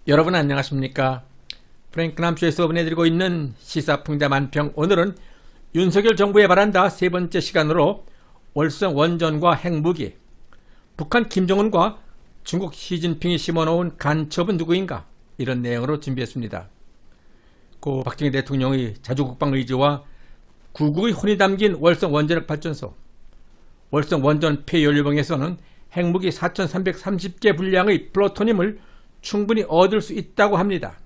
여러분 안녕하십니까? 프랭크남쇼에서 보내드리고 있는 시사풍자 만평, 오늘은 윤석열 정부의 바란다 세 번째 시간으로 월성 원전과 핵무기, 북한 김정은과 중국 시진핑이 심어놓은 간첩은 누구인가, 이런 내용으로 준비했습니다. 고 박정희 대통령의 자주국방 의지와 구국의 혼이 담긴 월성 원전력 발전소, 월성 원전 폐연료봉에서는 핵무기 4,330개 분량의 플루토늄을 충분히 얻을 수 있다고 합니다.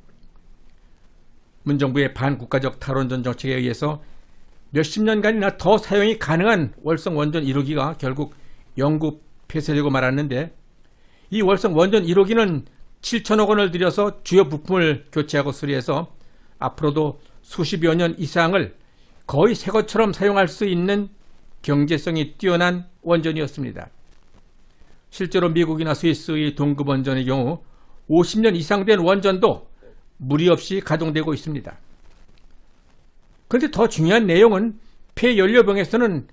문정부의 반국가적 탈원전 정책에 의해서 몇십 년간이나 더 사용이 가능한 월성 원전 1호기가 결국 영구 폐쇄되고 말았는데, 이 월성 원전 1호기는 7천억 원을 들여서 주요 부품을 교체하고 수리해서 앞으로도 수십여 년 이상을 거의 새 것처럼 사용할 수 있는 경제성이 뛰어난 원전이었습니다. 실제로 미국이나 스위스의 동급 원전의 경우 50년 이상 된 원전도 무리 없이 가동되고 있습니다. 그런데 더 중요한 내용은 폐연료병에서는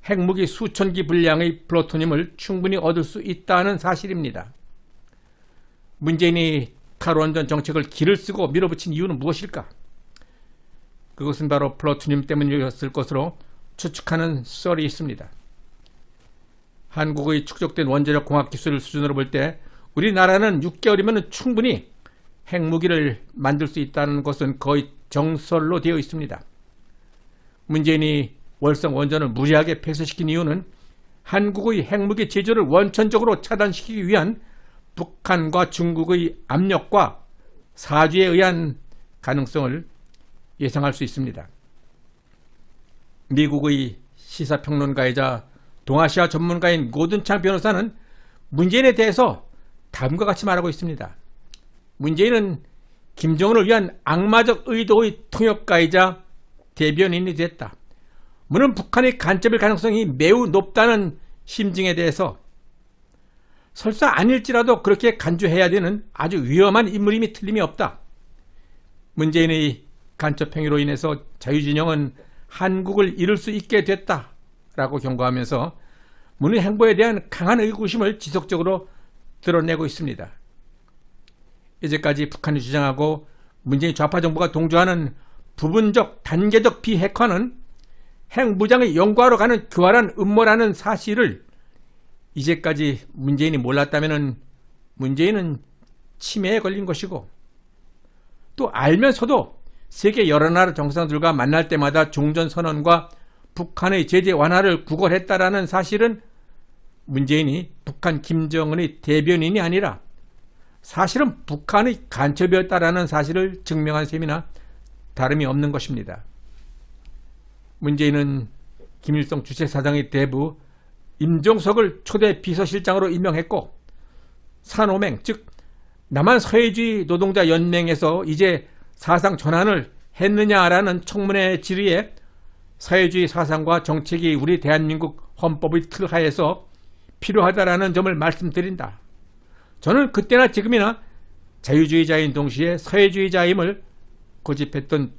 핵무기 수천 기 분량의 플루토늄을 충분히 얻을 수 있다는 사실입니다. 문재인이 탈원전 정책을 기를 쓰고 밀어붙인 이유는 무엇일까? 그것은 바로 플루토늄 때문이었을 것으로 추측하는 썰이 있습니다. 한국의 축적된 원자력 공학 기술 수준으로 볼 때 우리나라는 6개월이면 충분히 핵무기를 만들 수 있다는 것은 거의 정설로 되어 있습니다. 문재인이 월성 원전을 무리하게 폐쇄시킨 이유는 한국의 핵무기 제조를 원천적으로 차단시키기 위한 북한과 중국의 압력과 사주에 의한 가능성을 예상할 수 있습니다. 미국의 시사평론가이자 동아시아 전문가인 고든창 변호사는 문재인에 대해서 다음과 같이 말하고 있습니다. 문재인은 김정은을 위한 악마적 의도의 통역가이자 대변인이 됐다. 물론 북한의 간첩일 가능성이 매우 높다는 심증에 대해서 설사 아닐지라도 그렇게 간주해야 되는 아주 위험한 인물임이 틀림이 없다. 문재인의 간첩 행위로 인해서 자유진영은 한국을 잃을 수 있게 됐다라고 경고하면서 문의 행보에 대한 강한 의구심을 지속적으로 드러내고 있습니다. 이제까지 북한이 주장하고 문재인 좌파 정부가 동조하는 부분적 단계적 비핵화는 핵무장의 연구하러 가는 교활한 음모라는 사실을 이제까지 문재인이 몰랐다면 문재인은 치매에 걸린 것이고, 또 알면서도 세계 여러 나라 정상들과 만날 때마다 종전선언과 북한의 제재 완화를 구걸했다라는 사실은 문재인이 북한 김정은의 대변인이 아니라 사실은 북한의 간첩이었다라는 사실을 증명한 셈이나 다름이 없는 것입니다. 문재인은 김일성 주체사상의 대부 임종석을 초대 비서실장으로 임명했고, 산오맹, 즉 남한 서해주의 노동자 연맹에서 이제 사상 전환을 했느냐라는 청문회 질의에 사회주의 사상과 정책이 우리 대한민국 헌법의 틀 하에서 필요하다라는 점을 말씀드린다. 저는 그때나 지금이나 자유주의자인 동시에 사회주의자임을 고집했던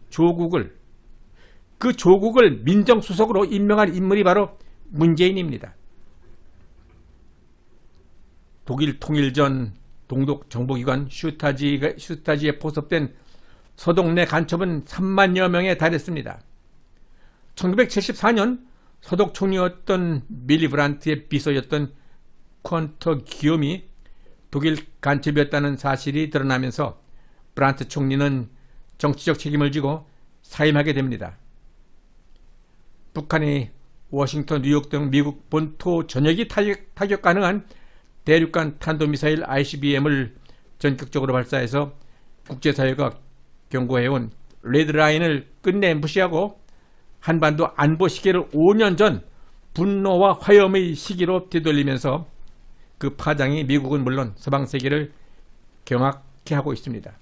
그 조국을 민정수석으로 임명한 인물이 바로 문재인입니다. 독일 통일 전 동독 정보기관 슈타지에 포섭된 서독 내 간첩은 3만여 명에 달했습니다. 1974년 서독 총리였던 밀리 브란트의 비서였던 퀀터 기욤이 독일 간첩이었다는 사실이 드러나면서 브란트 총리는 정치적 책임을 지고 사임하게 됩니다. 북한이 워싱턴, 뉴욕 등 미국 본토 전역이 타격 가능한 대륙간 탄도미사일 ICBM을 전격적으로 발사해서 국제사회가 경고해온 레드라인을 끝내 무시하고 한반도 안보 시계를 5년 전 분노와 화염의 시기로 되돌리면서 그 파장이 미국은 물론 서방세계를 경악케 하고 있습니다.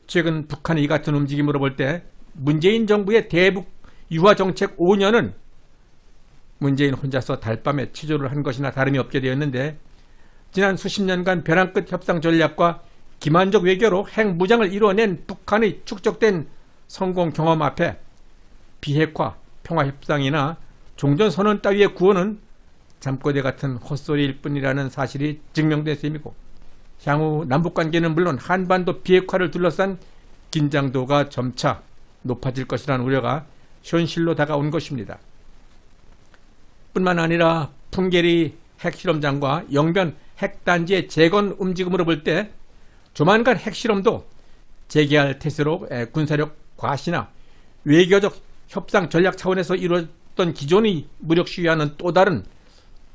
최근 북한의 이 같은 움직임으로 볼 때 문재인 정부의 대북 유화 정책 5년은 문재인 혼자서 달밤에 취조를 한 것이나 다름이 없게 되었는데, 지난 수십 년간 벼랑 끝 협상 전략과 기만적 외교로 핵무장을 이뤄낸 북한의 축적된 성공 경험 앞에 비핵화, 평화협상이나 종전선언 따위의 구호는 잠꼬대 같은 헛소리일 뿐이라는 사실이 증명된 셈이고, 향후 남북관계는 물론 한반도 비핵화를 둘러싼 긴장도가 점차 높아질 것이라는 우려가 현실로 다가온 것입니다. 뿐만 아니라 풍계리 핵실험장과 영변 핵단지의 재건 움직임으로 볼 때 조만간 핵실험도 재개할 태세로 군사력 과시나 외교적 협상 전략 차원에서 이루어졌던 기존의 무력 시위와는 또 다른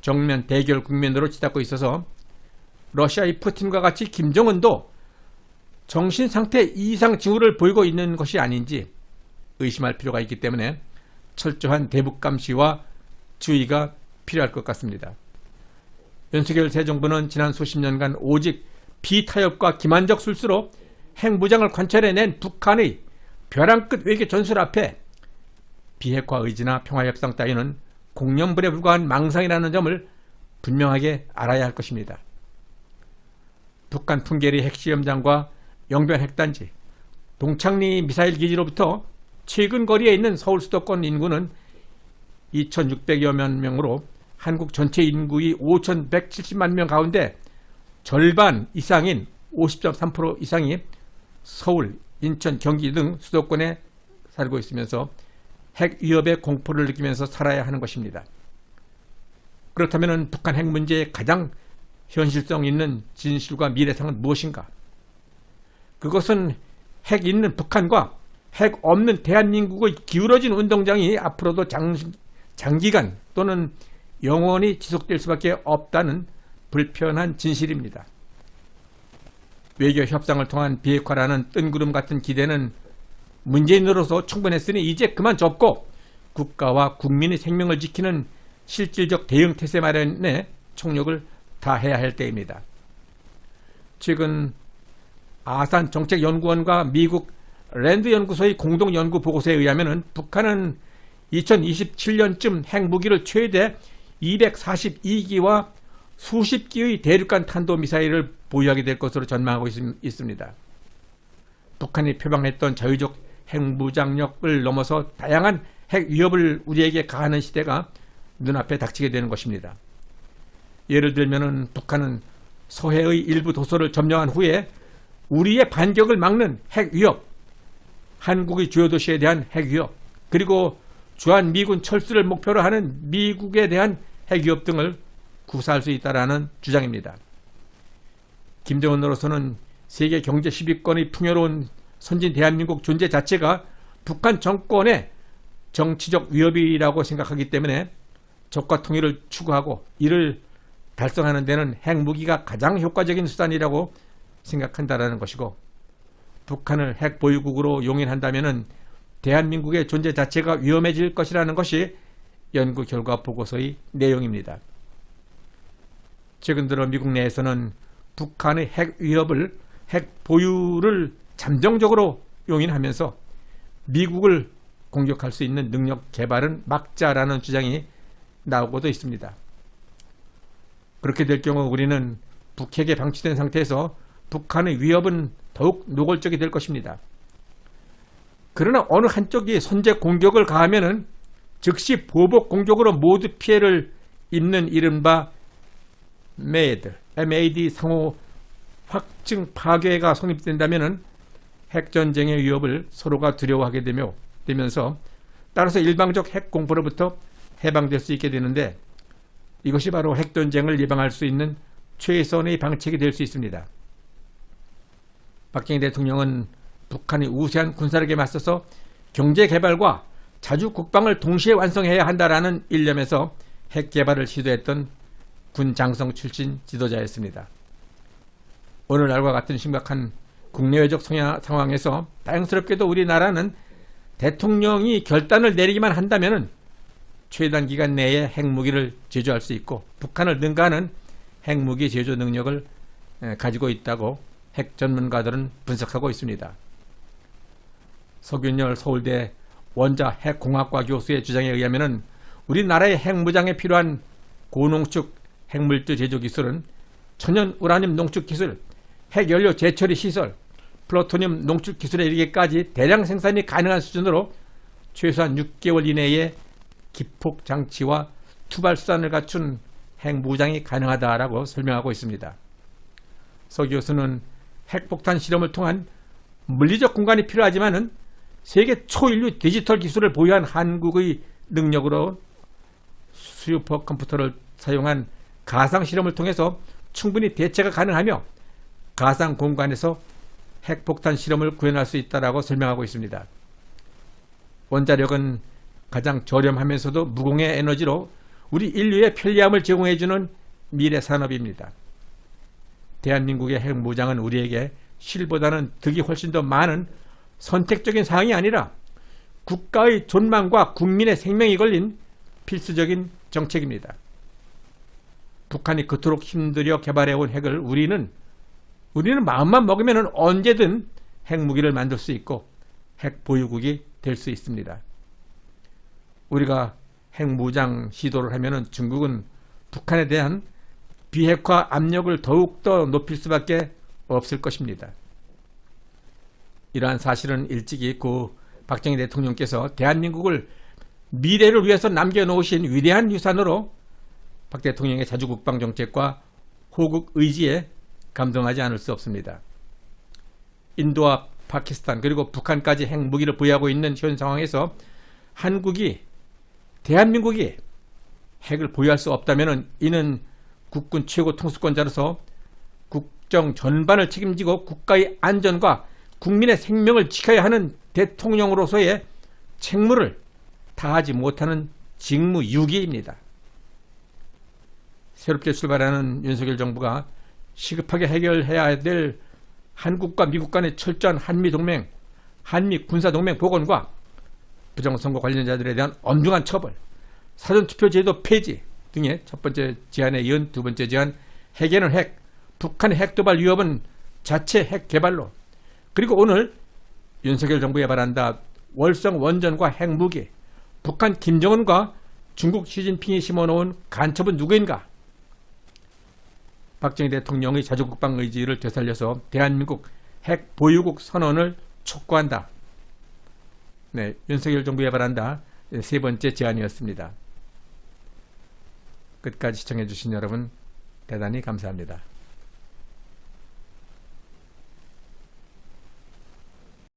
정면 대결 국면으로 치닫고 있어서 러시아의 푸틴과 같이 김정은도 정신상태 이상 징후를 보이고 있는 것이 아닌지 의심할 필요가 있기 때문에 철저한 대북 감시와 주의가 필요할 것 같습니다. 윤석열 새 정부는 지난 수십 년간 오직 비타협과 기만적 술수로 핵무장을 관철해낸 북한의 벼랑 끝 외교 전술 앞에 비핵화 의지나 평화협상 따위는 공연불에 불과한 망상이라는 점을 분명하게 알아야 할 것입니다. 북한 풍계리 핵시험장과 영변 핵단지, 동창리 미사일 기지로부터 최근 거리에 있는 서울 수도권 인구는 2,600여 명으로 한국 전체 인구의 5,170만 명 가운데 절반 이상인 50.3% 이상이 서울, 인천, 경기 등 수도권에 살고 있으면서 핵 위협의 공포를 느끼면서 살아야 하는 것입니다. 그렇다면 북한 핵 문제의 가장 현실성 있는 진실과 미래상은 무엇인가? 그것은 핵 있는 북한과 핵 없는 대한민국의 기울어진 운동장이 앞으로도 장기간 또는 영원히 지속될 수밖에 없다는 불편한 진실입니다. 외교 협상을 통한 비핵화라는 뜬구름 같은 기대는 문재인으로서 충분했으니 이제 그만 접고 국가와 국민의 생명을 지키는 실질적 대응 태세 마련에 총력을 다해야 할 때입니다. 최근 아산 정책연구원과 미국 랜드 연구소의 공동 연구 보고서에 의하면 북한은 2027년쯤 핵무기를 최대 242기와 수십 기의 대륙간 탄도미사일을 보유하게 될 것으로 전망하고 있습니다. 북한이 표방했던 자유적 핵무장력을 넘어서 다양한 핵 위협을 우리에게 가하는 시대가 눈앞에 닥치게 되는 것입니다. 예를 들면 북한은 서해의 일부 도서를 점령한 후에 우리의 반격을 막는 핵 위협, 한국의 주요 도시에 대한 핵 위협, 그리고 주한 미군 철수를 목표로 하는 미국에 대한 핵 위협 등을 구사할 수 있다는 주장입니다. 김정은으로서는 세계 경제 10위권의 풍요로운 선진 대한민국 존재 자체가 북한 정권의 정치적 위협이라고 생각하기 때문에 적과 통일을 추구하고 이를 달성하는 데는 핵무기가 가장 효과적인 수단이라고 생각한다는 것이고, 북한을 핵 보유국으로 용인한다면 대한민국의 존재 자체가 위험해질 것이라는 것이 연구 결과 보고서의 내용입니다. 최근 들어 미국 내에서는 북한의 핵 위협을, 핵 보유를 잠정적으로 용인하면서 미국을 공격할 수 있는 능력 개발은 막자라는 주장이 나오고도 있습니다. 그렇게 될 경우 우리는 북핵에 방치된 상태에서 북한의 위협은 더욱 노골적이 될 것입니다. 그러나 어느 한쪽이 선제 공격을 가하면 즉시 보복 공격으로 모두 피해를 입는 이른바 MAD 상호 확증 파괴가 성립된다면 핵전쟁의 위협을 서로가 두려워하게 되면서 따라서 일방적 핵 공포로부터 해방될 수 있게 되는데, 이것이 바로 핵전쟁을 예방할 수 있는 최선의 방책이 될 수 있습니다. 박정희 대통령은 북한이 우세한 군사력에 맞서서 경제개발과 자주 국방을 동시에 완성해야 한다라는 일념에서 핵 개발을 시도했던 군 장성 출신 지도자였습니다. 오늘날과 같은 심각한 국내외적 상황에서 다행스럽게도 우리나라는 대통령이 결단을 내리기만 한다면 최단 기간 내에 핵무기를 제조할 수 있고 북한을 능가하는 핵무기 제조 능력을 가지고 있다고 핵 전문가들은 분석하고 있습니다. 석윤열 서울대 원자 핵공학과 교수의 주장에 의하면 우리나라의 핵무장에 필요한 고농축 핵물질 제조 기술은 천연 우라늄 농축 기술, 핵연료 재처리 시설, 플루토늄 농축 기술에 이르기까지 대량 생산이 가능한 수준으로 최소한 6개월 이내에 기폭 장치와 투발 수단을 갖춘 핵무장이 가능하다라고 설명하고 있습니다. 서 교수는 핵폭탄 실험을 통한 물리적 공간이 필요하지만은 세계 초인류 디지털 기술을 보유한 한국의 능력으로 슈퍼 컴퓨터를 사용한 가상 실험을 통해서 충분히 대체가 가능하며 가상 공간에서 핵폭탄 실험을 구현할 수 있다라고 설명하고 있습니다. 원자력은 가장 저렴하면서도 무공해 에너지로 우리 인류의 편리함을 제공해주는 미래 산업입니다. 대한민국의 핵무장은 우리에게 실보다는 득이 훨씬 더 많은 선택적인 사항이 아니라 국가의 존망과 국민의 생명이 걸린 필수적인 정책입니다. 북한이 그토록 힘들여 개발해온 핵을 우리는 마음만 먹으면 언제든 핵무기를 만들 수 있고 핵 보유국이 될 수 있습니다. 우리가 핵무장 시도를 하면 중국은 북한에 대한 비핵화 압력을 더욱더 높일 수밖에 없을 것입니다. 이러한 사실은 일찍이 박정희 대통령께서 대한민국을 미래를 위해서 남겨놓으신 위대한 유산으로 박 대통령의 자주국방정책과 호국 의지에 감동하지 않을 수 없습니다. 인도와 파키스탄 그리고 북한까지 핵무기를 보유하고 있는 현 상황에서 대한민국이 핵을 보유할 수 없다면 이는 국군 최고 통수권자로서 국정 전반을 책임지고 국가의 안전과 국민의 생명을 지켜야 하는 대통령으로서의 책무를 다하지 못하는 직무유기입니다. 새롭게 출발하는 윤석열 정부가 시급하게 해결해야 될 한국과 미국 간의 철저한 한미동맹, 한미군사동맹 복원과 부정선거 관련자들에 대한 엄중한 처벌, 사전투표제도 폐지 등의 첫 번째 제안에 이은 두 번째 제안, 핵에는 핵, 북한의 핵도발 위협은 자체 핵 개발로, 그리고 오늘 윤석열 정부에 바란다 월성 원전과 핵무기, 북한 김정은과 중국 시진핑이 심어놓은 간첩은 누구인가? 박정희 대통령의 자주국방 의지를 되살려서 대한민국 핵 보유국 선언을 촉구한다. 네, 윤석열 정부에 바란다 세 번째 제안이었습니다. 끝까지 시청해 주신 여러분 대단히 감사합니다.